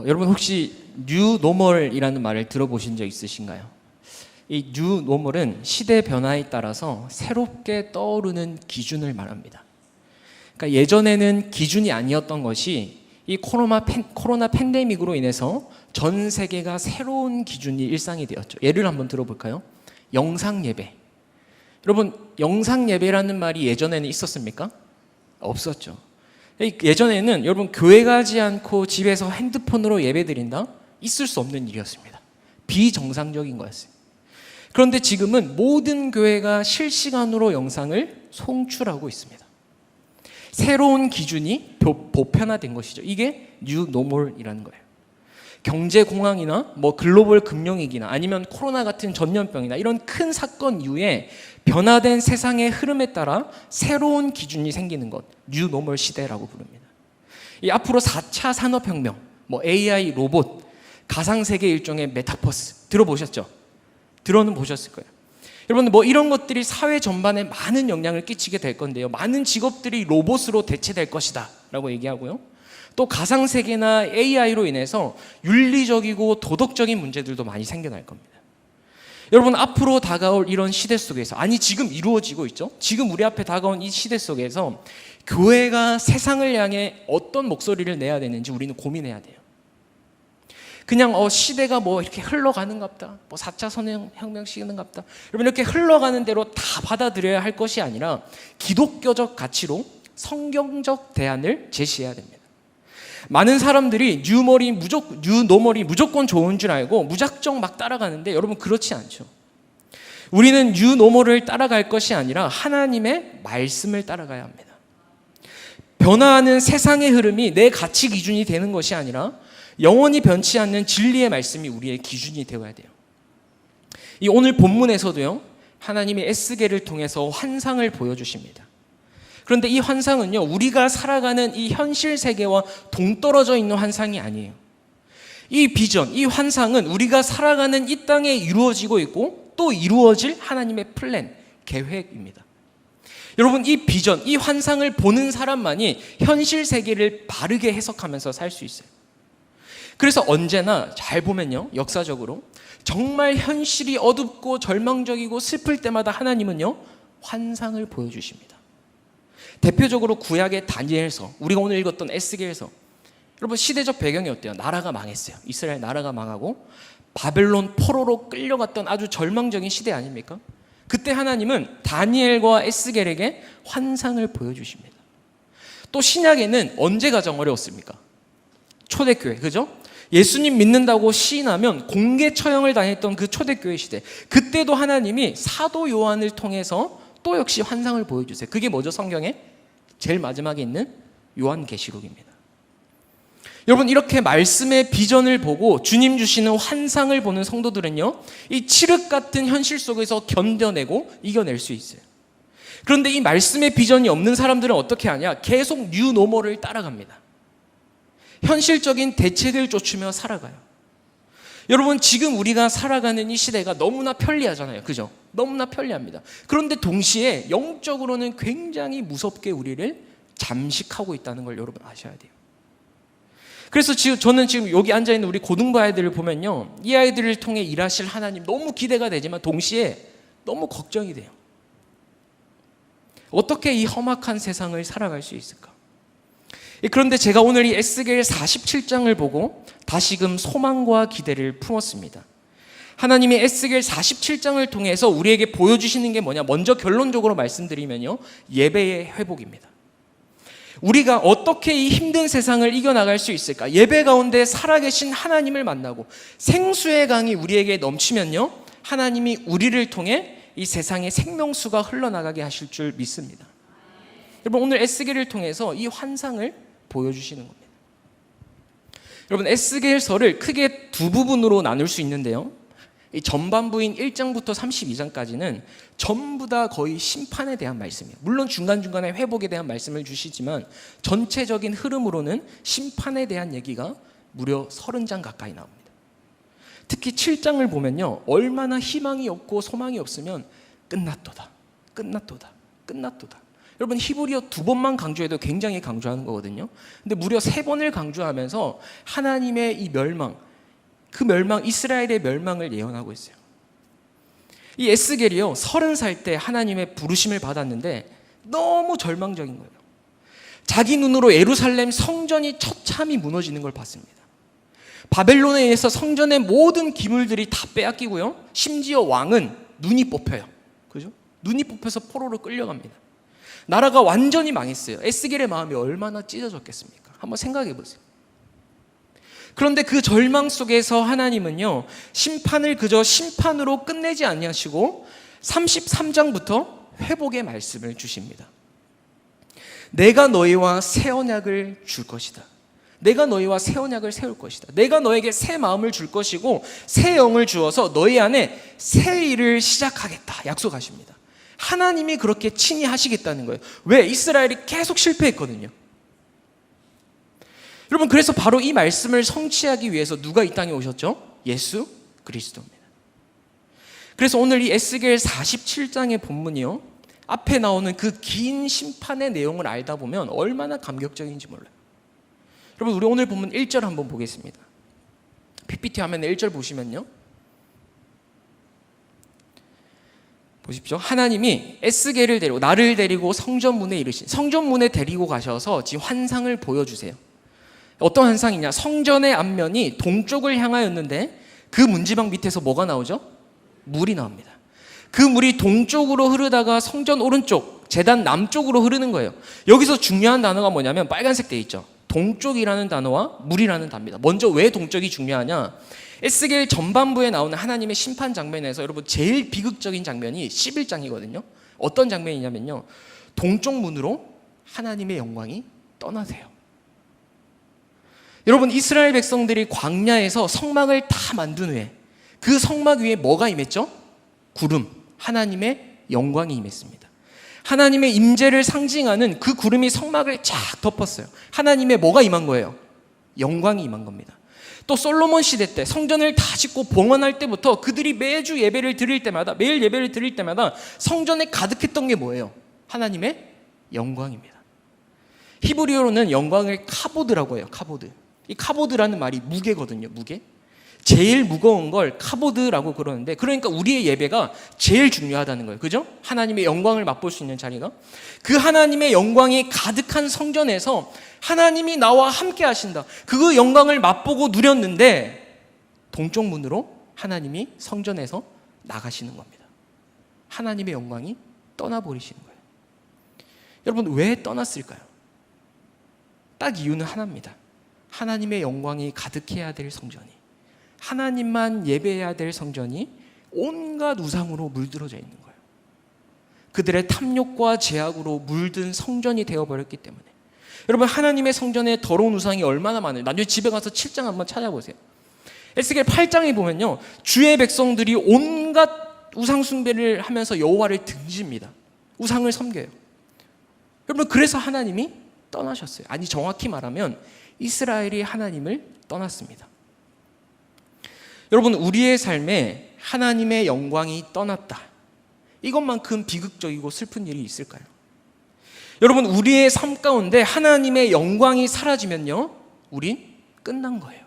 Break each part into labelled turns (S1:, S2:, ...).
S1: 여러분 혹시 뉴 노멀이라는 말을 들어보신 적 있으신가요? 이 뉴 노멀은 시대 변화에 따라서 새롭게 떠오르는 기준을 말합니다. 그러니까 예전에는 기준이 아니었던 것이 이 코로나 팬데믹으로 인해서 전 세계가 새로운 기준이 일상이 되었죠. 예를 한번 들어볼까요? 영상 예배. 여러분, 영상 예배라는 말이 예전에는 있었습니까? 없었죠. 예전에는 여러분 교회 가지 않고 집에서 핸드폰으로 예배드린다? 있을 수 없는 일이었습니다. 비정상적인 거였어요. 그런데 지금은 모든 교회가 실시간으로 영상을 송출하고 있습니다. 새로운 기준이 보편화된 것이죠. 이게 뉴 노멀이라는 거예요. 경제공황이나 글로벌 금융위기나 아니면 코로나 같은 전염병이나 이런 큰 사건 이후에 변화된 세상의 흐름에 따라 새로운 기준이 생기는 것, 뉴 노멀 시대라고 부릅니다. 이 앞으로 4차 산업혁명, AI, 로봇, 가상세계 일종의 메타버스 들어보셨죠? 들어는 보셨을 거예요. 여러분 이런 것들이 사회 전반에 많은 영향을 끼치게 될 건데요. 많은 직업들이 로봇으로 대체될 것이다 라고 얘기하고요. 또 가상세계나 AI로 인해서 윤리적이고 도덕적인 문제들도 많이 생겨날 겁니다. 여러분 앞으로 다가올 이런 시대 속에서, 아니 지금 이루어지고 있죠. 지금 우리 앞에 다가온 이 시대 속에서 교회가 세상을 향해 어떤 목소리를 내야 되는지 우리는 고민해야 돼요. 그냥 시대가 이렇게 흘러가는갑다, 4차 산업혁명 시기는갑다, 여러분 이렇게 흘러가는 대로 다 받아들여야 할 것이 아니라 기독교적 가치로 성경적 대안을 제시해야 됩니다. 많은 사람들이 뉴 노멀이 무조건 좋은 줄 알고 무작정 막 따라가는데 여러분 그렇지 않죠. 우리는 뉴 노멀을 따라갈 것이 아니라 하나님의 말씀을 따라가야 합니다. 변화하는 세상의 흐름이 내 가치 기준이 되는 것이 아니라 영원히 변치 않는 진리의 말씀이 우리의 기준이 되어야 돼요. 이 오늘 본문에서도요, 하나님이 에스겔을 통해서 환상을 보여주십니다. 그런데 이 환상은요, 우리가 살아가는 이 현실 세계와 동떨어져 있는 환상이 아니에요. 이 비전, 이 환상은 우리가 살아가는 이 땅에 이루어지고 있고 또 이루어질 하나님의 플랜, 계획입니다. 여러분 이 비전, 이 환상을 보는 사람만이 현실 세계를 바르게 해석하면서 살 수 있어요. 그래서 언제나 잘 보면요, 역사적으로 정말 현실이 어둡고 절망적이고 슬플 때마다 하나님은요, 환상을 보여주십니다. 대표적으로 구약의 다니엘서, 우리가 오늘 읽었던 에스겔서. 여러분 시대적 배경이 어때요? 나라가 망했어요. 이스라엘 나라가 망하고 바벨론 포로로 끌려갔던 아주 절망적인 시대 아닙니까? 그때 하나님은 다니엘과 에스겔에게 환상을 보여주십니다. 또 신약에는 언제 가장 어려웠습니까? 초대교회, 그죠? 예수님 믿는다고 시인하면 공개 처형을 당했던 그 초대교회 시대, 그때도 하나님이 사도 요한을 통해서 또 역시 환상을 보여주세요. 그게 뭐죠? 성경에 제일 마지막에 있는 요한계시록입니다. 여러분 이렇게 말씀의 비전을 보고 주님 주시는 환상을 보는 성도들은요, 이 칠흑 같은 현실 속에서 견뎌내고 이겨낼 수 있어요. 그런데 이 말씀의 비전이 없는 사람들은 어떻게 하냐? 계속 뉴 노멀을 따라갑니다. 현실적인 대책을 쫓으며 살아가요. 여러분 지금 우리가 살아가는 이 시대가 너무나 편리하잖아요. 그죠? 너무나 편리합니다. 그런데 동시에 영적으로는 굉장히 무섭게 우리를 잠식하고 있다는 걸 여러분 아셔야 돼요. 그래서 저는 지금 여기 앉아있는 우리 고등부 아이들을 보면요, 이 아이들을 통해 일하실 하나님 너무 기대가 되지만 동시에 너무 걱정이 돼요. 어떻게 이 험악한 세상을 살아갈 수 있을까? 그런데 제가 오늘 이 에스겔 47장을 보고 다시금 소망과 기대를 품었습니다. 하나님이 에스겔 47장을 통해서 우리에게 보여주시는 게 뭐냐? 먼저 결론적으로 말씀드리면요, 예배의 회복입니다. 우리가 어떻게 이 힘든 세상을 이겨나갈 수 있을까? 예배 가운데 살아계신 하나님을 만나고 생수의 강이 우리에게 넘치면요, 하나님이 우리를 통해 이 세상의 생명수가 흘러나가게 하실 줄 믿습니다. 여러분 오늘 에스겔을 통해서 이 환상을 보여주시는 겁니다. 여러분 에스겔서를 크게 두 부분으로 나눌 수 있는데요, 이 전반부인 1장부터 32장까지는 전부 다 거의 심판에 대한 말씀이에요. 물론 중간중간에 회복에 대한 말씀을 주시지만 전체적인 흐름으로는 심판에 대한 얘기가 무려 30장 가까이 나옵니다. 특히 7장을 보면요, 얼마나 희망이 없고 소망이 없으면 끝났도다, 끝났도다, 끝났도다. 여러분 히브리어 2번만 강조해도 굉장히 강조하는 거거든요. 근데 무려 3번을 강조하면서 하나님의 이 멸망, 그 멸망, 이스라엘의 멸망을 예언하고 있어요. 이 에스겔이요 30살 때 하나님의 부르심을 받았는데 너무 절망적인 거예요. 자기 눈으로 예루살렘 성전이 처참히 무너지는 걸 봤습니다. 바벨론에 의해서 성전의 모든 기물들이 다 빼앗기고요, 심지어 왕은 눈이 뽑혀요. 그죠? 눈이 뽑혀서 포로로 끌려갑니다. 나라가 완전히 망했어요. 에스겔의 마음이 얼마나 찢어졌겠습니까? 한번 생각해 보세요. 그런데 그 절망 속에서 하나님은요, 심판을 그저 심판으로 끝내지 아니하시고 33장부터 회복의 말씀을 주십니다. 내가 너희와 새 언약을 줄 것이다. 내가 너희와 새 언약을 세울 것이다. 내가 너에게 새 마음을 줄 것이고 새 영을 주어서 너희 안에 새 일을 시작하겠다 약속하십니다. 하나님이 그렇게 친히 하시겠다는 거예요. 왜? 이스라엘이 계속 실패했거든요. 여러분, 그래서 바로 이 말씀을 성취하기 위해서 누가 이 땅에 오셨죠? 예수 그리스도입니다. 그래서 오늘 이 에스겔 47장의 본문이요, 앞에 나오는 그 긴 심판의 내용을 알다 보면 얼마나 감격적인지 몰라요. 여러분, 우리 오늘 본문 1절 한번 보겠습니다. PPT 화면에 1절 보시면요, 보십시오. 하나님이 에스겔을 데리고, 나를 데리고 성전문에 이르신, 성전문에 데리고 가셔서 지금 환상을 보여주세요. 어떤 환상이냐? 성전의 앞면이 동쪽을 향하였는데 그 문지방 밑에서 뭐가 나오죠? 물이 나옵니다. 그 물이 동쪽으로 흐르다가 성전 오른쪽, 제단 남쪽으로 흐르는 거예요. 여기서 중요한 단어가 뭐냐면 빨간색 돼 있죠. 동쪽이라는 단어와 물이라는 단어입니다. 먼저 왜 동쪽이 중요하냐? 에스겔 전반부에 나오는 하나님의 심판 장면에서 여러분 제일 비극적인 장면이 11장이거든요. 어떤 장면이냐면요, 동쪽 문으로 하나님의 영광이 떠나세요. 여러분, 이스라엘 백성들이 광야에서 성막을 다 만든 후에 그 성막 위에 뭐가 임했죠? 구름, 하나님의 영광이 임했습니다. 하나님의 임재를 상징하는 그 구름이 성막을 쫙 덮었어요. 하나님의 뭐가 임한 거예요? 영광이 임한 겁니다. 또 솔로몬 시대 때 성전을 다 짓고 봉헌할 때부터 그들이 매주 예배를 드릴 때마다, 매일 예배를 드릴 때마다 성전에 가득했던 게 뭐예요? 하나님의 영광입니다. 히브리어로는 영광을 카보드라고 해요. 카보드. 이 카보드라는 말이 무게거든요. 무게. 제일 무거운 걸 카보드라고 그러는데, 그러니까 우리의 예배가 제일 중요하다는 거예요. 그죠? 하나님의 영광을 맛볼 수 있는 자리가, 그 하나님의 영광이 가득한 성전에서 하나님이 나와 함께 하신다, 그 영광을 맛보고 누렸는데 동쪽 문으로 하나님이 성전에서 나가시는 겁니다. 하나님의 영광이 떠나버리시는 거예요. 여러분, 왜 떠났을까요? 딱 이유는 하나입니다. 하나님의 영광이 가득해야 될 성전이, 하나님만 예배해야 될 성전이 온갖 우상으로 물들어져 있는 거예요. 그들의 탐욕과 제약으로 물든 성전이 되어버렸기 때문에. 여러분, 하나님의 성전에 더러운 우상이 얼마나 많아요. 나중에 집에 가서 7장 한번 찾아보세요. 에스겔 8장에 보면요, 주의 백성들이 온갖 우상 숭배를 하면서 여호와를 등집니다. 우상을 섬겨요. 여러분, 그래서 하나님이 떠나셨어요. 아니, 정확히 말하면 이스라엘이 하나님을 떠났습니다. 여러분, 우리의 삶에 하나님의 영광이 떠났다, 이것만큼 비극적이고 슬픈 일이 있을까요? 여러분, 우리의 삶 가운데 하나님의 영광이 사라지면요, 우린 끝난 거예요.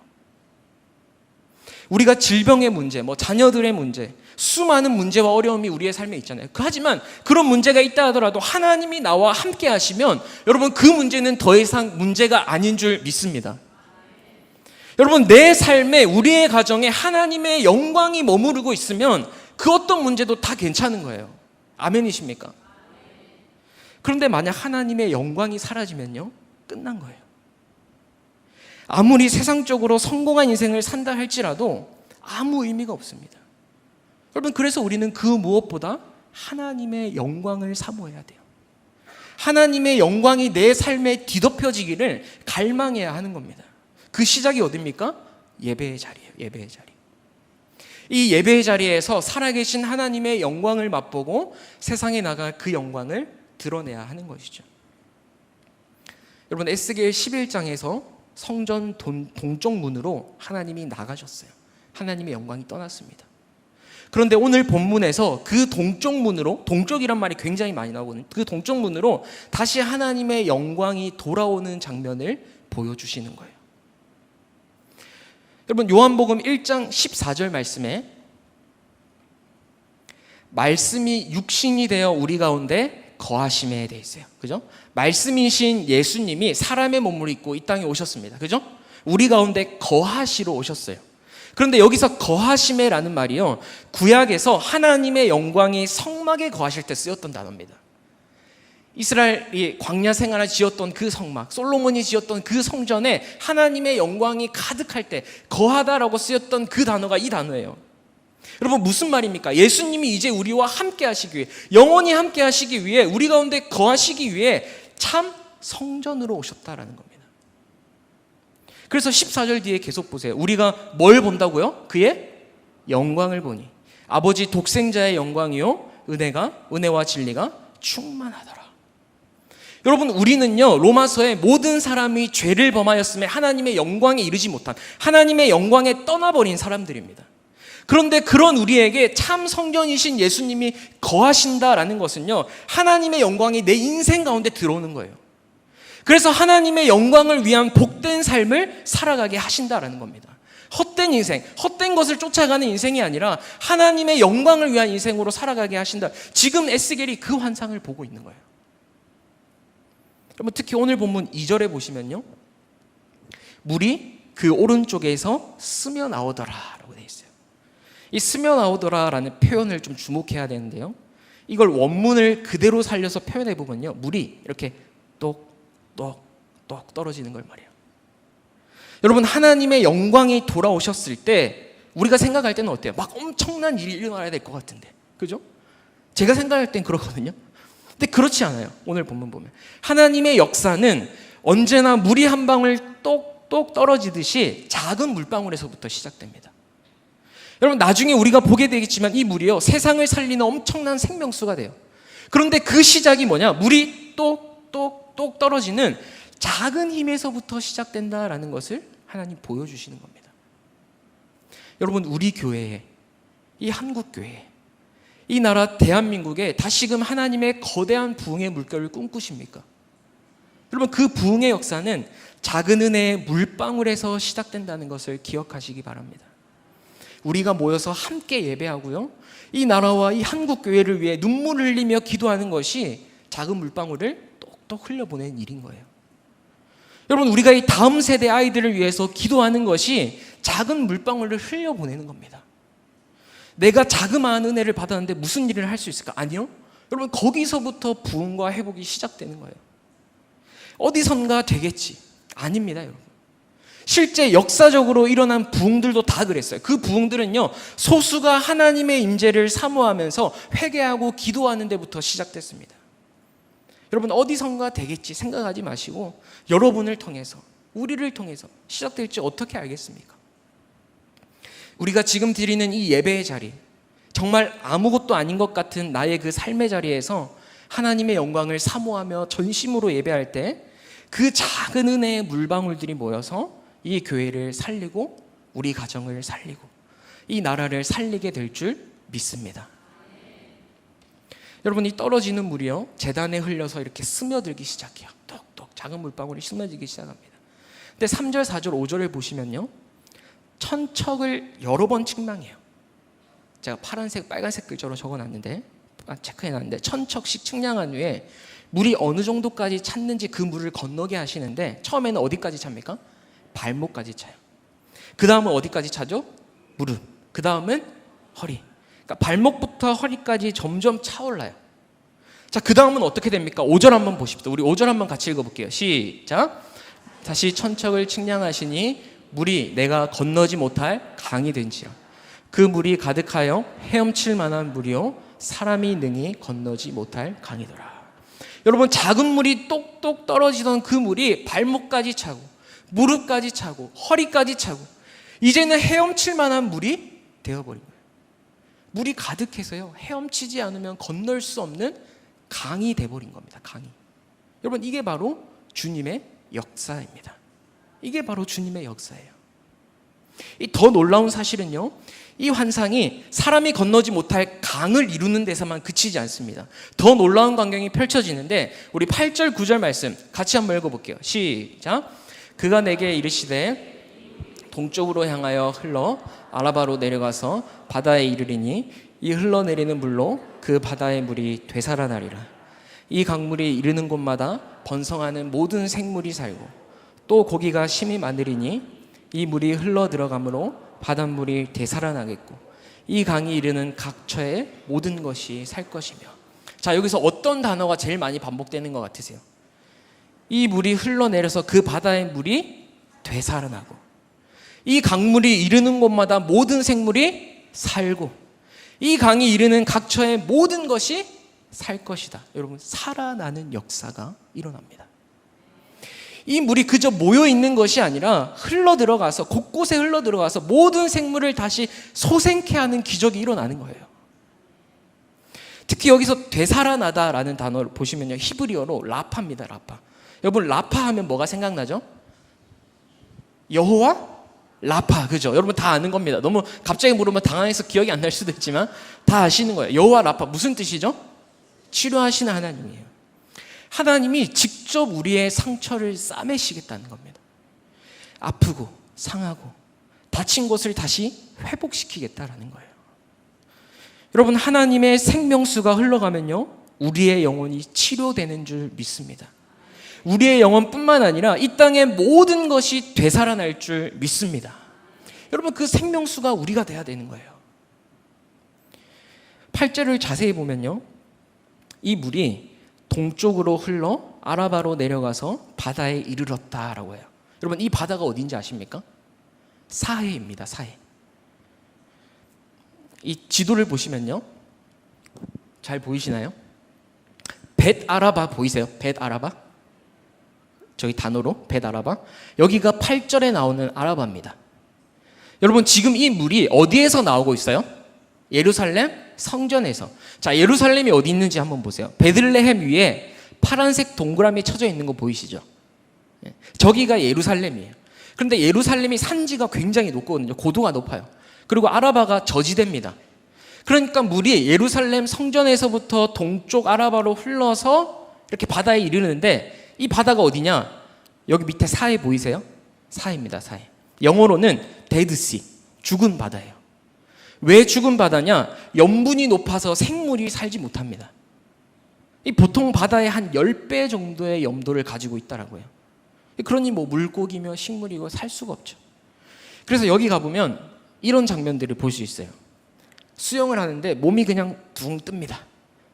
S1: 우리가 질병의 문제, 자녀들의 문제, 수많은 문제와 어려움이 우리의 삶에 있잖아요. 하지만 그런 문제가 있다 하더라도 하나님이 나와 함께 하시면 여러분, 그 문제는 더 이상 문제가 아닌 줄 믿습니다. 여러분, 내 삶에, 우리의 가정에 하나님의 영광이 머무르고 있으면 그 어떤 문제도 다 괜찮은 거예요. 아멘이십니까? 그런데 만약 하나님의 영광이 사라지면요, 끝난 거예요. 아무리 세상적으로 성공한 인생을 산다 할지라도 아무 의미가 없습니다. 여러분, 그래서 우리는 그 무엇보다 하나님의 영광을 사모해야 돼요. 하나님의 영광이 내 삶에 뒤덮여지기를 갈망해야 하는 겁니다. 그 시작이 어디입니까? 예배의 자리예요. 예배의 자리. 이 예배의 자리에서 살아계신 하나님의 영광을 맛보고 세상에 나가 그 영광을 드러내야 하는 것이죠. 여러분, 에스겔 11장에서 성전 동쪽 문으로 하나님이 나가셨어요. 하나님의 영광이 떠났습니다. 그런데 오늘 본문에서 그 동쪽 문으로, 동쪽이란 말이 굉장히 많이 나오거든요. 그 동쪽 문으로 다시 하나님의 영광이 돌아오는 장면을 보여주시는 거예요. 여러분, 요한복음 1장 14절 말씀에 말씀이 육신이 되어 우리 가운데 거하심에 돼 있어요. 그죠? 말씀이신 예수님이 사람의 몸을 입고 이 땅에 오셨습니다. 그죠? 우리 가운데 거하시러 오셨어요. 그런데 여기서 거하심에라는 말이요, 구약에서 하나님의 영광이 성막에 거하실 때 쓰였던 단어입니다. 이스라엘이 광야 생활을 지었던 그 성막, 솔로몬이 지었던 그 성전에 하나님의 영광이 가득할 때 거하다라고 쓰였던 그 단어가 이 단어예요. 여러분, 무슨 말입니까? 예수님이 이제 우리와 함께 하시기 위해, 영원히 함께 하시기 위해, 우리 가운데 거하시기 위해 참 성전으로 오셨다라는 겁니다. 그래서 14절 뒤에 계속 보세요. 우리가 뭘 본다고요? 그의 영광을 보니 아버지 독생자의 영광이요 은혜와 진리가 충만하더라. 여러분, 우리는요, 로마서에 모든 사람이 죄를 범하였음에 하나님의 영광에 이르지 못한, 하나님의 영광에 떠나버린 사람들입니다. 그런데 그런 우리에게 참 성전이신 예수님이 거하신다라는 것은요, 하나님의 영광이 내 인생 가운데 들어오는 거예요. 그래서 하나님의 영광을 위한 복된 삶을 살아가게 하신다라는 겁니다. 헛된 인생, 헛된 것을 쫓아가는 인생이 아니라 하나님의 영광을 위한 인생으로 살아가게 하신다. 지금 에스겔이 그 환상을 보고 있는 거예요. 여러분, 특히 오늘 본문 2절에 보시면요, 물이 그 오른쪽에서 스며 나오더라라고 되어 있어요. 이 스며 나오더라라는 표현을 좀 주목해야 되는데요, 이걸 원문을 그대로 살려서 표현해 보면요, 물이 이렇게 똑똑똑 떨어지는 걸 말이에요. 여러분, 하나님의 영광이 돌아오셨을 때 우리가 생각할 때는 어때요? 막 엄청난 일이 일어나야 될 것 같은데, 그죠? 제가 생각할 땐 그렇거든요. 근데 그렇지 않아요. 오늘 본문 보면 하나님의 역사는 언제나 물이 한 방울 똑똑 떨어지듯이 작은 물방울에서부터 시작됩니다. 여러분, 나중에 우리가 보게 되겠지만 이 물이요, 세상을 살리는 엄청난 생명수가 돼요. 그런데 그 시작이 뭐냐? 물이 똑똑똑 떨어지는 작은 힘에서부터 시작된다라는 것을 하나님 보여주시는 겁니다. 여러분, 우리 교회에, 이 한국교회에, 이 나라 대한민국에 다시금 하나님의 거대한 부흥의 물결을 꿈꾸십니까? 여러분, 그 부흥의 역사는 작은 은혜의 물방울에서 시작된다는 것을 기억하시기 바랍니다. 우리가 모여서 함께 예배하고요, 이 나라와 이 한국교회를 위해 눈물을 흘리며 기도하는 것이 작은 물방울을 똑똑 흘려보내는 일인 거예요. 여러분, 우리가 이 다음 세대 아이들을 위해서 기도하는 것이 작은 물방울을 흘려보내는 겁니다. 내가 자그마한 은혜를 받았는데 무슨 일을 할 수 있을까? 아니요. 여러분, 거기서부터 부흥과 회복이 시작되는 거예요. 어디선가 되겠지. 아닙니다, 여러분. 실제 역사적으로 일어난 부흥들도 다 그랬어요. 그 부흥들은요, 소수가 하나님의 임재를 사모하면서 회개하고 기도하는 데부터 시작됐습니다. 여러분, 어디선가 되겠지 생각하지 마시고 여러분을 통해서, 우리를 통해서 시작될지 어떻게 알겠습니까? 우리가 지금 드리는 이 예배의 자리, 정말 아무것도 아닌 것 같은 나의 그 삶의 자리에서 하나님의 영광을 사모하며 전심으로 예배할 때 그 작은 은혜의 물방울들이 모여서 이 교회를 살리고 우리 가정을 살리고 이 나라를 살리게 될 줄 믿습니다. 여러분, 이 떨어지는 물이요, 제단에 흘려서 이렇게 스며들기 시작해요. 똑똑 작은 물방울이 스며들기 시작합니다. 근데 3절, 4절, 5절을 보시면요, 천척을 여러 번 측량해요. 제가 파란색, 빨간색 글자로 적어놨는데, 체크해놨는데, 천척씩 측량한 후에 물이 어느 정도까지 찼는지 그 물을 건너게 하시는데, 처음에는 어디까지 찹니까? 발목까지 차요. 그 다음은 어디까지 차죠? 무릎. 그 다음은 허리. 그러니까 발목부터 허리까지 점점 차올라요. 자, 그 다음은 어떻게 됩니까? 5절 한번 보십시오. 우리 5절 한번 같이 읽어볼게요. 시작. 다시 천척을 측량하시니 물이 내가 건너지 못할 강이 된지라. 그 물이 가득하여 헤엄칠 만한 물이요, 사람이 능히 건너지 못할 강이더라. 여러분, 작은 물이 똑똑 떨어지던 그 물이 발목까지 차고 무릎까지 차고 허리까지 차고 이제는 헤엄칠 만한 물이 되어버린 거예요. 물이 가득해서요, 헤엄치지 않으면 건널 수 없는 강이 되어버린 겁니다. 강이. 여러분, 이게 바로 주님의 역사입니다. 이게 바로 주님의 역사예요. 이 더 놀라운 사실은요, 이 환상이 사람이 건너지 못할 강을 이루는 데서만 그치지 않습니다. 더 놀라운 광경이 펼쳐지는데 우리 8절 9절 말씀 같이 한번 읽어볼게요. 시작. 그가 내게 이르시되 동쪽으로 향하여 흘러 아라바로 내려가서 바다에 이르리니 이 흘러내리는 물로 그 바다의 물이 되살아나리라. 이 강물이 이르는 곳마다 번성하는 모든 생물이 살고 또 고기가 심히 많으리니 이 물이 흘러 들어가므로 바닷물이 되살아나겠고 이 강이 이르는 각처의 모든 것이 살 것이며. 자, 여기서 어떤 단어가 제일 많이 반복되는 것 같으세요? 이 물이 흘러내려서 그 바다의 물이 되살아나고 이 강물이 이르는 곳마다 모든 생물이 살고 이 강이 이르는 각처의 모든 것이 살 것이다. 여러분, 살아나는 역사가 일어납니다. 이 물이 그저 모여 있는 것이 아니라 흘러 들어가서 곳곳에 흘러 들어가서 모든 생물을 다시 소생케 하는 기적이 일어나는 거예요. 특히 여기서 되살아나다라는 단어를 보시면요, 히브리어로 라파입니다. 라파. 여러분, 라파 하면 뭐가 생각나죠? 여호와 라파, 그죠? 여러분 다 아는 겁니다. 너무 갑자기 물으면 당황해서 기억이 안 날 수도 있지만 다 아시는 거예요. 여호와 라파 무슨 뜻이죠? 치료하시는 하나님이에요. 하나님이 직접 우리의 상처를 싸매시겠다는 겁니다. 아프고 상하고 다친 곳을 다시 회복시키겠다라는 거예요. 여러분, 하나님의 생명수가 흘러가면요, 우리의 영혼이 치료되는 줄 믿습니다. 우리의 영혼뿐만 아니라 이 땅의 모든 것이 되살아날 줄 믿습니다. 여러분, 그 생명수가 우리가 돼야 되는 거예요. 8절을 자세히 보면요, 이 물이 동쪽으로 흘러 아라바로 내려가서 바다에 이르렀다라고 해요. 여러분, 이 바다가 어딘지 아십니까? 사해입니다. 사해. 이 지도를 보시면요, 잘 보이시나요? 벳 아라바 보이세요? 벳 아라바? 저희 단어로 벳 아라바. 여기가 8절에 나오는 아라바입니다. 여러분, 지금 이 물이 어디에서 나오고 있어요? 예루살렘 성전에서. 자, 예루살렘이 어디 있는지 한번 보세요. 베들레헴 위에 파란색 동그라미 쳐져 있는 거 보이시죠? 저기가 예루살렘이에요. 그런데 예루살렘이 산지가 굉장히 높거든요. 고도가 높아요. 그리고 아라바가 저지대입니다. 그러니까 물이 예루살렘 성전에서부터 동쪽 아라바로 흘러서 이렇게 바다에 이르는데, 이 바다가 어디냐? 여기 밑에 사해 보이세요? 사해입니다. 사해. 영어로는 데드시, 죽은 바다예요. 왜 죽은 바다냐? 염분이 높아서 생물이 살지 못합니다. 이 보통 바다의 한 10배 정도의 염도를 가지고 있다라고 해요. 그러니 뭐 물고기며 식물이고 살 수가 없죠. 그래서 여기 가보면 이런 장면들을 볼 수 있어요. 수영을 하는데 몸이 그냥 둥 뜹니다.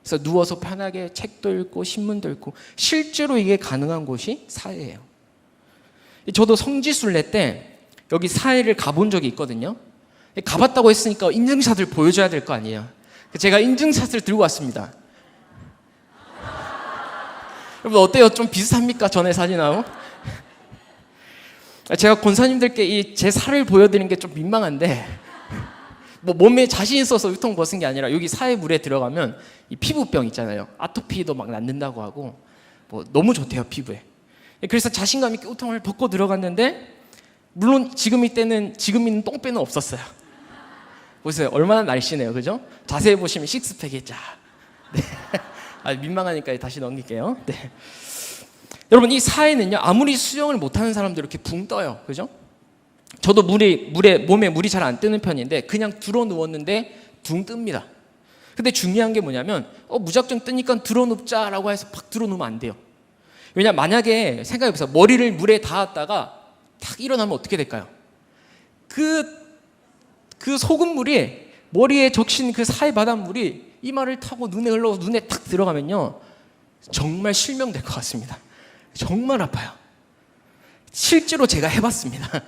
S1: 그래서 누워서 편하게 책도 읽고 신문도 읽고, 실제로 이게 가능한 곳이 사해예요. 저도 성지순례 때 여기 사해를 가본 적이 있거든요. 가봤다고 했으니까 인증샷을 보여줘야 될 거 아니에요. 제가 인증샷을 들고 왔습니다. 여러분 어때요? 좀 비슷합니까? 전에 사진하고? 제가 권사님들께 제 살을 보여드리는 게 좀 민망한데, 뭐 몸에 자신 있어서 유통 벗은 게 아니라 여기 사해 물에 들어가면 이 피부병 있잖아요. 아토피도 막 낫는다고 하고 뭐 너무 좋대요, 피부에. 그래서 자신감 있게 우통을 벗고 들어갔는데, 물론 지금 있는 똥배는 없었어요. 보세요, 얼마나 날씬해요, 그죠? 자세히 보시면 식스팩이 쫙. 네. 민망하니까 다시 넘길게요. 네. 여러분, 이 사해는요, 아무리 수영을 못하는 사람도 이렇게 붕 떠요, 그죠? 저도 몸에 물이 잘 안 뜨는 편인데 그냥 들어 누웠는데 둥 뜹니다. 근데 중요한 게 뭐냐면 무작정 뜨니까 들어 눕자라고 해서 팍 들어 누우면 안 돼요. 왜냐, 만약에 생각해보세요. 머리를 물에 닿았다가 탁 일어나면 어떻게 될까요? 그 소금물이 머리에 적신 그 사해 바닷물이 이마를 타고 눈에 흘러서 눈에 탁 들어가면요, 정말 실명될 것 같습니다. 정말 아파요. 실제로 제가 해봤습니다.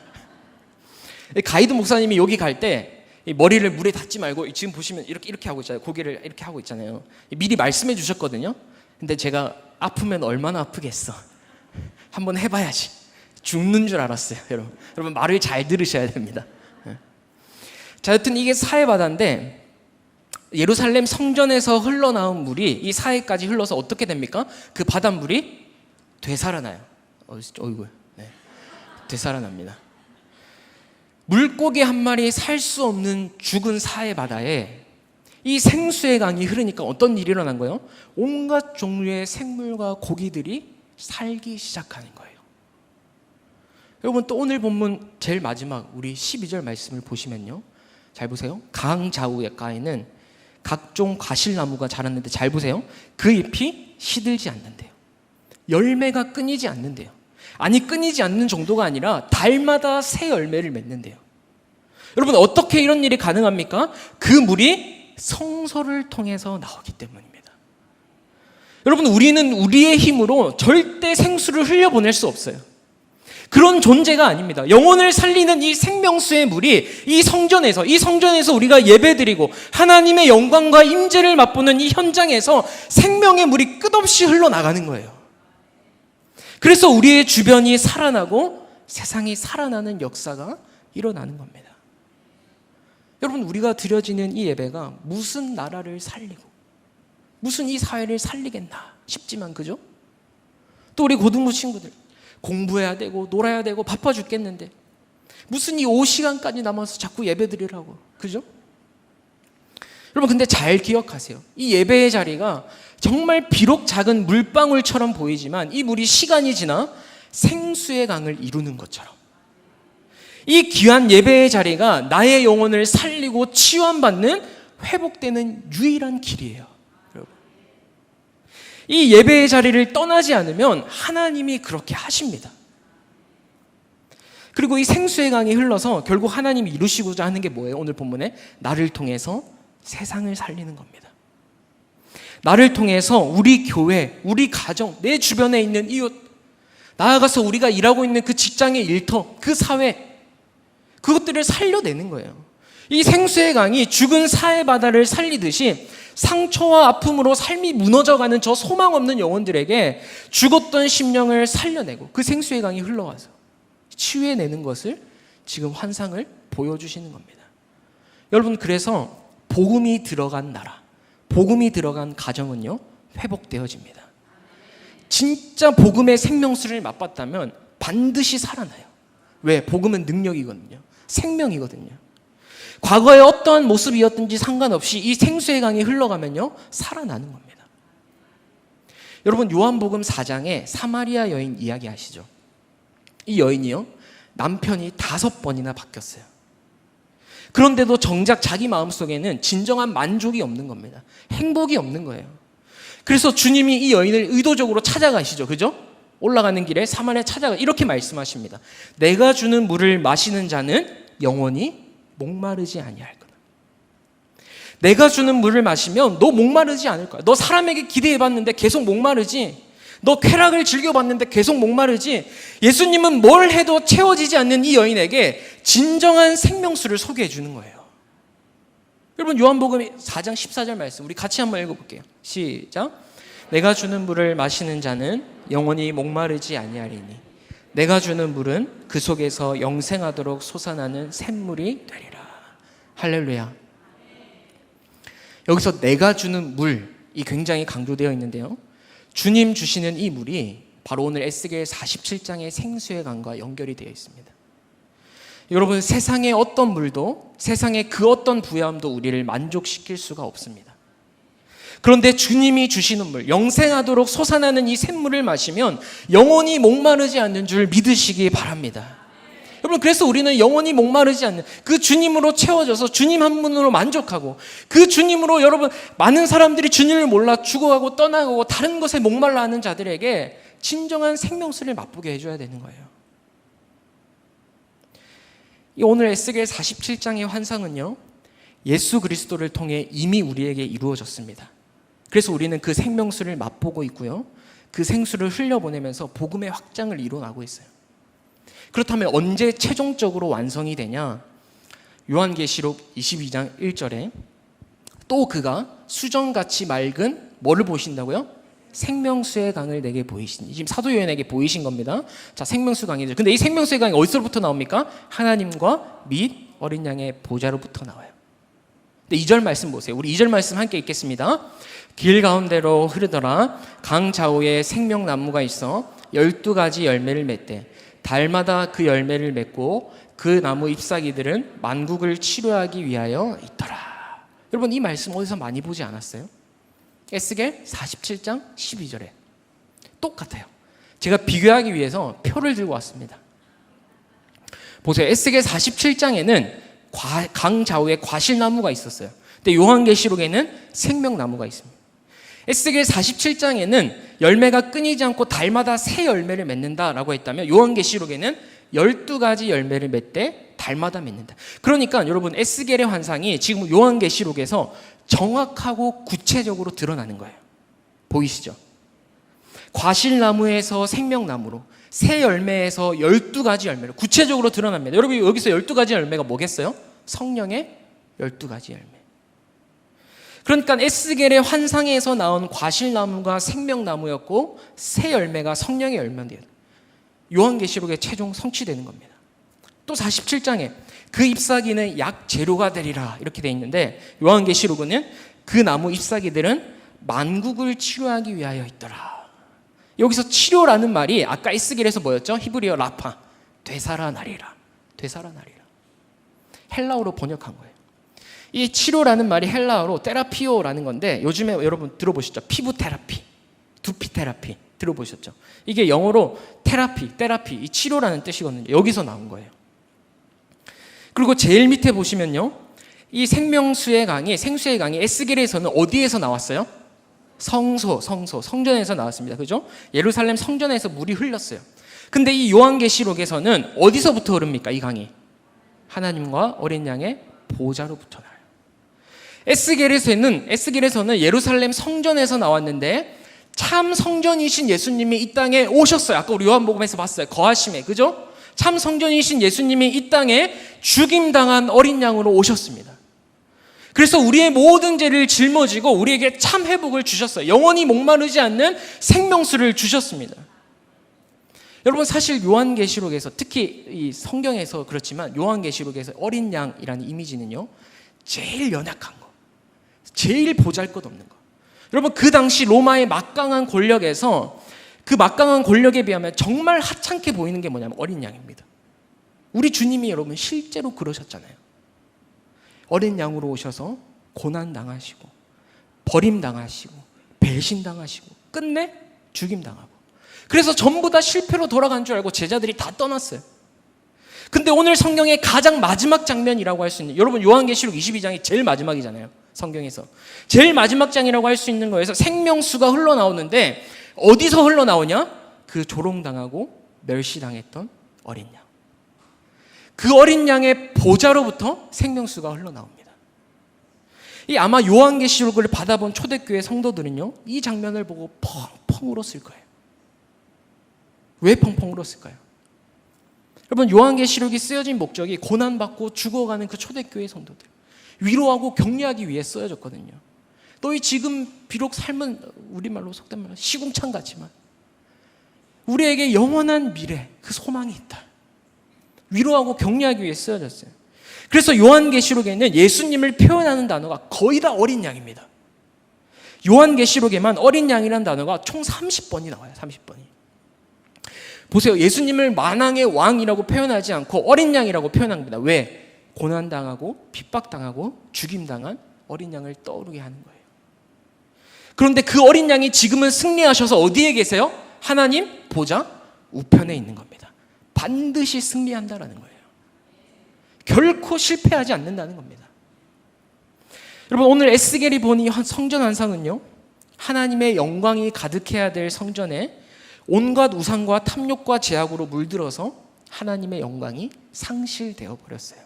S1: 가이드 목사님이 여기 갈 때 머리를 물에 닿지 말고, 지금 보시면 이렇게 하고 있잖아요. 고개를 이렇게 하고 있잖아요. 미리 말씀해 주셨거든요. 근데 제가 아프면 얼마나 아프겠어. 한번 해봐야지. 죽는 줄 알았어요. 여러분 말을 잘 들으셔야 됩니다. 자, 여튼 이게 사해 바다인데 예루살렘 성전에서 흘러나온 물이 이 사해까지 흘러서 어떻게 됩니까? 그 바닷물이 되살아나요. 어이구, 네. 되살아납니다. 물고기 한 마리 살 수 없는 죽은 사해 바다에 이 생수의 강이 흐르니까 어떤 일이 일어난 거예요? 온갖 종류의 생물과 고기들이 살기 시작하는 거예요. 여러분, 또 오늘 본문 제일 마지막 우리 12절 말씀을 보시면요, 잘 보세요. 강 좌우가에는 각종 과실나무가 자랐는데, 잘 보세요. 그 잎이 시들지 않는데요, 열매가 끊이지 않는데요. 아니, 끊이지 않는 정도가 아니라 달마다 새 열매를 맺는데요. 여러분, 어떻게 이런 일이 가능합니까? 그 물이 성소를 통해서 나오기 때문입니다. 여러분, 우리는 우리의 힘으로 절대 생수를 흘려보낼 수 없어요. 그런 존재가 아닙니다. 영혼을 살리는 이 생명수의 물이 이 성전에서 우리가 예배드리고 하나님의 영광과 임재를 맛보는 이 현장에서 생명의 물이 끝없이 흘러나가는 거예요. 그래서 우리의 주변이 살아나고 세상이 살아나는 역사가 일어나는 겁니다. 여러분, 우리가 드려지는 이 예배가 무슨 나라를 살리고 무슨 이 사회를 살리겠나 싶지만, 그죠? 또 우리 고등부 친구들 공부해야 되고 놀아야 되고 바빠 죽겠는데 무슨 이 5시간까지 남아서 자꾸 예배 드리라고, 그죠? 여러분, 근데 잘 기억하세요. 이 예배의 자리가 정말 비록 작은 물방울처럼 보이지만 이 물이 시간이 지나 생수의 강을 이루는 것처럼 이 귀한 예배의 자리가 나의 영혼을 살리고 치유받는, 회복되는 유일한 길이에요. 여러분, 이 예배의 자리를 떠나지 않으면 하나님이 그렇게 하십니다. 그리고 이 생수의 강이 흘러서 결국 하나님이 이루시고자 하는 게 뭐예요? 오늘 본문에 나를 통해서 세상을 살리는 겁니다. 나를 통해서 우리 교회, 우리 가정, 내 주변에 있는 이웃, 나아가서 우리가 일하고 있는 그 직장의 일터, 그 사회, 그것들을 살려내는 거예요. 이 생수의 강이 죽은 사해 바다를 살리듯이 상처와 아픔으로 삶이 무너져가는 저 소망 없는 영혼들에게 죽었던 심령을 살려내고 그 생수의 강이 흘러가서 치유해내는 것을 지금 환상을 보여주시는 겁니다. 여러분, 그래서 복음이 들어간 나라, 복음이 들어간 가정은요, 회복되어집니다. 진짜 복음의 생명수를 맛봤다면 반드시 살아나요. 왜? 복음은 능력이거든요. 생명이거든요. 과거에 어떠한 모습이었든지 상관없이 이 생수의 강이 흘러가면요, 살아나는 겁니다. 여러분, 요한복음 4장에 사마리아 여인 이야기 아시죠? 이 여인이요, 남편이 5번이나 바뀌었어요. 그런데도 정작 자기 마음속에는 진정한 만족이 없는 겁니다. 행복이 없는 거예요. 그래서 주님이 이 여인을 의도적으로 찾아가시죠. 그죠? 올라가는 길에 사마리아 찾아가 이렇게 말씀하십니다. 내가 주는 물을 마시는 자는 영원히 목마르지 아니할 거다. 내가 주는 물을 마시면 너 목마르지 않을 거야. 너 사람에게 기대해봤는데 계속 목마르지. 너 쾌락을 즐겨봤는데 계속 목마르지. 예수님은 뭘 해도 채워지지 않는 이 여인에게 진정한 생명수를 소개해 주는 거예요. 여러분, 요한복음 4장 14절 말씀 우리 같이 한번 읽어볼게요. 시작. 내가 주는 물을 마시는 자는 영원히 목마르지 아니하리니 내가 주는 물은 그 속에서 영생하도록 솟아나는 샘물이 되리라. 할렐루야. 여기서 내가 주는 물이 굉장히 강조되어 있는데요, 주님 주시는 이 물이 바로 오늘 에스겔 47장의 생수의 강과 연결이 되어 있습니다. 여러분, 세상의 어떤 물도, 세상의 그 어떤 부여함도 우리를 만족시킬 수가 없습니다. 그런데 주님이 주시는 물, 영생하도록 솟아나는 이 샘물을 마시면 영원히 목마르지 않는 줄 믿으시기 바랍니다. 여러분, 그래서 우리는 영원히 목마르지 않는 그 주님으로 채워져서 주님 한 분으로 만족하고, 그 주님으로 여러분, 많은 사람들이 주님을 몰라 죽어가고 떠나가고 다른 것에 목말라 하는 자들에게 진정한 생명수를 맛보게 해줘야 되는 거예요. 오늘 에스겔 47장의 환상은요, 예수 그리스도를 통해 이미 우리에게 이루어졌습니다. 그래서 우리는 그 생명수를 맛보고 있고요, 그 생수를 흘려보내면서 복음의 확장을 이뤄나가고 있어요. 그렇다면 언제 최종적으로 완성이 되냐? 요한계시록 22장 1절에 또 그가 수정같이 맑은 뭐를 보신다고요? 생명수의 강을 내게 보이시니. 지금 사도 요한에게 보이신 겁니다. 자, 생명수 강이죠. 근데 이 생명수의 강이 어디서부터 나옵니까? 하나님과 및 어린 양의 보좌로부터 나와요. 근데 2절 말씀 보세요. 우리 2절 말씀 함께 읽겠습니다. 길 가운데로 흐르더라. 강 좌우에 생명나무가 있어 12가지 열매를 맺되 달마다 그 열매를 맺고 그 나무 잎사귀들은 만국을 치료하기 위하여 있더라. 여러분, 이 말씀 어디서 많이 보지 않았어요? 에스겔 47장 12절에 똑같아요. 제가 비교하기 위해서 표를 들고 왔습니다. 보세요. 에스겔 47장에는 강 좌우에 과실나무가 있었어요. 근데 요한계시록에는 생명나무가 있습니다. 에스겔 47장에는 열매가 끊이지 않고 달마다 새 열매를 맺는다라고 했다면 요한계시록에는 12가지 열매를 맺되 달마다 맺는다. 그러니까 여러분, 에스겔의 환상이 지금 요한계시록에서 정확하고 구체적으로 드러나는 거예요. 보이시죠? 과실나무에서 생명나무로, 새 열매에서 12가지 열매로 구체적으로 드러납니다. 여러분, 여기서 12가지 열매가 뭐겠어요? 성령의 12가지 열매. 그러니까 에스겔의 환상에서 나온 과실나무가 생명나무였고 새 열매가 성령의 열매인데요. 요한계시록의 최종 성취되는 겁니다. 또 47장에 그 잎사귀는 약 재료가 되리라 이렇게 돼 있는데 요한계시록은 그 나무 잎사귀들은 만국을 치료하기 위하여 있더라. 여기서 치료라는 말이 아까 에스겔에서 뭐였죠? 히브리어 라파, 되살아나리라. 되살아나리라. 헬라어로 번역한 거예요. 이 치료라는 말이 헬라어로 테라피오라는 건데 요즘에 여러분 들어보셨죠? 피부 테라피, 두피 테라피 들어보셨죠? 이게 영어로 테라피, 이 치료라는 뜻이거든요. 여기서 나온 거예요. 그리고 제일 밑에 보시면요, 이 생수의 강이 에스겔에서는 어디에서 나왔어요? 성전에서 나왔습니다. 그죠? 예루살렘 성전에서 물이 흘렀어요. 근데 이 요한계시록에서는 어디서부터 흐릅니까? 이 강이 하나님과 어린 양의 보좌로부터 나요. 에스겔에서는 예루살렘 성전에서 나왔는데 참 성전이신 예수님이 이 땅에 오셨어요. 아까 우리 요한복음에서 봤어요. 거하심에, 그죠? 참 성전이신 예수님이 이 땅에 죽임당한 어린 양으로 오셨습니다. 그래서 우리의 모든 죄를 짊어지고 우리에게 참 회복을 주셨어요. 영원히 목마르지 않는 생명수를 주셨습니다. 여러분, 사실 요한계시록에서, 특히 이 성경에서 그렇지만 요한계시록에서 어린 양이라는 이미지는요, 제일 연약한 거, 제일 보잘것없는 거. 여러분, 그 당시 로마의 막강한 권력에서 그 막강한 권력에 비하면 정말 하찮게 보이는 게 뭐냐면 어린 양입니다. 우리 주님이 여러분 실제로 그러셨잖아요. 어린 양으로 오셔서 고난당하시고 버림당하시고 배신당하시고 끝내 죽임당하고, 그래서 전부 다 실패로 돌아간 줄 알고 제자들이 다 떠났어요. 근데 오늘 성경의 가장 마지막 장면이라고 할 수 있는, 여러분 요한계시록 22장이 제일 마지막이잖아요. 성경에서 제일 마지막 장이라고 할 수 있는 거에서 생명수가 흘러나오는데 어디서 흘러나오냐? 그 조롱당하고 멸시당했던 어린 양, 그 어린 양의 보좌로부터 생명수가 흘러나옵니다. 이 아마 요한계시록을 받아본 초대교회 성도들은요, 이 장면을 보고 펑펑 울었을 거예요. 왜 펑펑 울었을까요? 여러분, 요한계시록이 쓰여진 목적이 고난받고 죽어가는 그 초대교회 성도들 위로하고 격려하기 위해 쓰여졌거든요. 너희 지금 비록 삶은 우리말로 속된 말로 시궁창 같지만 우리에게 영원한 미래, 그 소망이 있다. 위로하고 격려하기 위해 쓰여졌어요. 그래서 요한계시록에는 예수님을 표현하는 단어가 거의 다 어린 양입니다. 요한계시록에만 어린 양이라는 단어가 총 30번이 나와요. 30번이. 보세요. 예수님을 만왕의 왕이라고 표현하지 않고 어린 양이라고 표현합니다. 왜? 고난당하고 핍박당하고 죽임당한 어린 양을 떠오르게 하는 거예요. 그런데 그 어린 양이 지금은 승리하셔서 어디에 계세요? 하나님 보좌 우편에 있는 겁니다. 반드시 승리한다라는 거예요. 결코 실패하지 않는다는 겁니다. 여러분, 오늘 에스겔이 본 이 성전 환상은요, 하나님의 영광이 가득해야 될 성전에 온갖 우상과 탐욕과 제약으로 물들어서 하나님의 영광이 상실되어 버렸어요.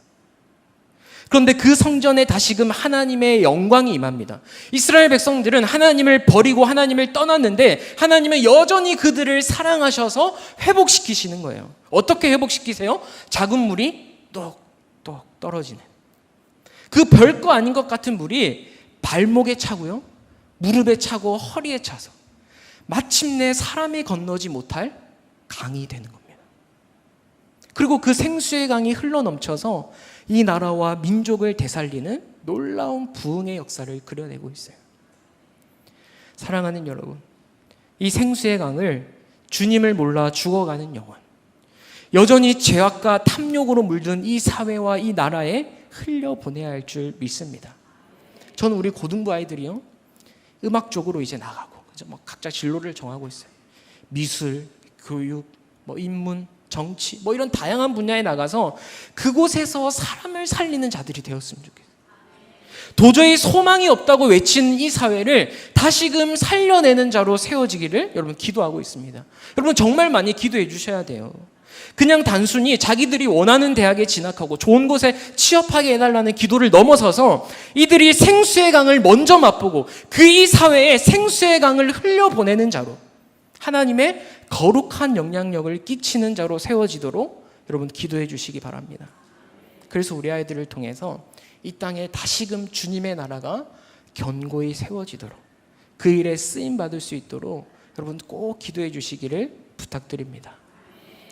S1: 그런데 그 성전에 다시금 하나님의 영광이 임합니다. 이스라엘 백성들은 하나님을 버리고 하나님을 떠났는데 하나님은 여전히 그들을 사랑하셔서 회복시키시는 거예요. 어떻게 회복시키세요? 작은 물이 똑똑 떨어지는, 그 별거 아닌 것 같은 물이 발목에 차고요, 무릎에 차고 허리에 차서 마침내 사람이 건너지 못할 강이 되는 겁니다. 그리고 그 생수의 강이 흘러넘쳐서 이 나라와 민족을 되살리는 놀라운 부흥의 역사를 그려내고 있어요. 사랑하는 여러분, 이 생수의 강을 주님을 몰라 죽어가는 영혼, 여전히 죄악과 탐욕으로 물든 이 사회와 이 나라에 흘려보내야 할 줄 믿습니다. 저는 우리 고등부 아이들이요, 음악 쪽으로 이제 나가고 뭐 각자 진로를 정하고 있어요. 미술, 교육, 뭐 인문, 정치, 뭐 이런 다양한 분야에 나가서 그곳에서 사람을 살리는 자들이 되었으면 좋겠어요. 도저히 소망이 없다고 외친 이 사회를 다시금 살려내는 자로 세워지기를 여러분 기도하고 있습니다. 여러분 정말 많이 기도해 주셔야 돼요. 그냥 단순히 자기들이 원하는 대학에 진학하고 좋은 곳에 취업하게 해달라는 기도를 넘어서서 이들이 생수의 강을 먼저 맛보고 그 이 사회에 생수의 강을 흘려보내는 자로, 하나님의 거룩한 영향력을 끼치는 자로 세워지도록 여러분 기도해 주시기 바랍니다. 그래서 우리 아이들을 통해서 이 땅에 다시금 주님의 나라가 견고히 세워지도록, 그 일에 쓰임받을 수 있도록 여러분 꼭 기도해 주시기를 부탁드립니다.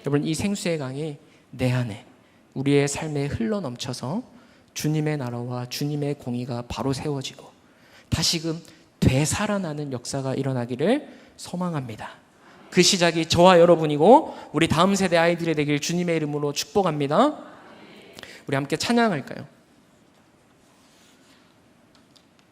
S1: 여러분, 이 생수의 강이 내 안에 우리의 삶에 흘러넘쳐서 주님의 나라와 주님의 공의가 바로 세워지고 다시금 되살아나는 역사가 일어나기를 소망합니다. 그 시작이 저와 여러분이고 우리 다음 세대 아이들이 되길 주님의 이름으로 축복합니다. 우리 함께 찬양할까요?